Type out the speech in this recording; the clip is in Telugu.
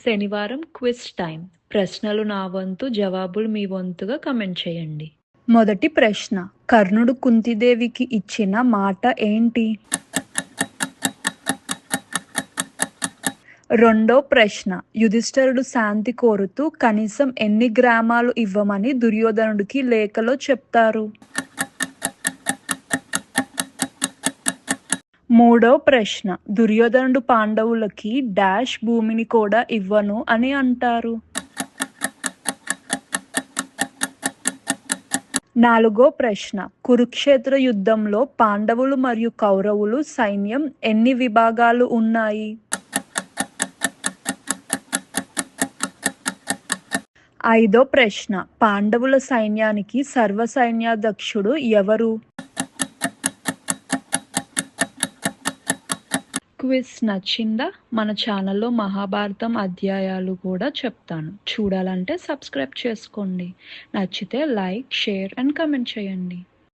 శనివారం క్విజ్ టైం. ప్రశ్నలు నా వంతు, జవాబులు మీ వంతుగా కమెంట్ చేయండి. మొదటి ప్రశ్న, కర్ణుడు కుంతిదేవికి ఇచ్చిన మాట ఏంటి? రెండో ప్రశ్న, యుధిష్ఠిరుడు శాంతి కోరుతూ కనీసం ఎన్ని గ్రామాలు ఇవ్వమని దుర్యోధనుడికి లేఖలో చెప్తారు? మూడో ప్రశ్న, దుర్యోధనుడు పాండవులకి డాష్ భూమిని కూడా ఇవ్వను అని అంటారు. నాలుగో ప్రశ్న, కురుక్షేత్ర యుద్ధంలో పాండవులు మరియు కౌరవులు సైన్యం ఎన్ని విభాగాలు ఉన్నాయి? ఐదో ప్రశ్న, పాండవుల సైన్యానికి సర్వసైన్యాధ్యక్షుడు ఎవరు? క్విజ్ నచ్చిందా? మన ఛానల్లో మహాభారతం అధ్యాయాలు కూడా చెప్తాను. చూడాలంటే సబ్స్క్రైబ్ చేసుకోండి. నచ్చితే లైక్, షేర్ అండ్ కమెంట్ చేయండి.